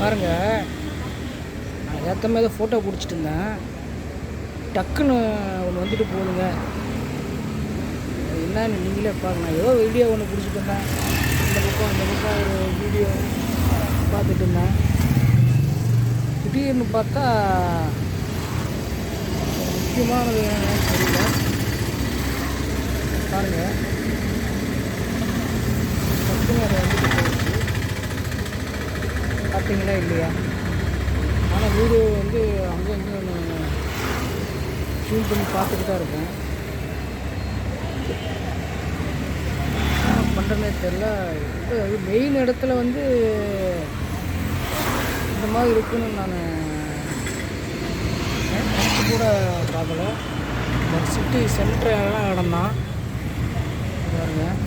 பாருங்கள், நான் ஏற்ற மாதிரி ஃபோட்டோ பிடிச்சிட்டு இருந்தேன். டக்குன்னு ஒன்று வந்துட்டு போகுதுங்க. அது என்னன்னு நீங்களே பாருங்க. நான் ஏதோ வீடியோ ஒன்று பிடிச்சிட்டு இருந்தேன். இந்த பக்கம் ஒரு வீடியோ பார்த்துட்டு இருந்தேன். திடீர்னு பார்த்தா முக்கியமானது என்னன்னு தெரியல. பாருங்கள், டக்குன்னு அது வந்துட்டு போயிடுச்சு. பார்த்தீங்களா இல்லையா? ஆனால் வீடியோ வந்து அங்கங்கே நான் ஷூட் பண்ணி பார்த்துட்டு தான் இருக்கேன். என்ன பண்ணுறேன்னே தெரில. இப்போ மெயின் இடத்துல வந்து இந்த மாதிரி இருக்குன்னு நான் நினச்சி கூட பார்க்கல. சிட்டி சென்டரெல்லாம் இடம் தான் பாருங்கள்.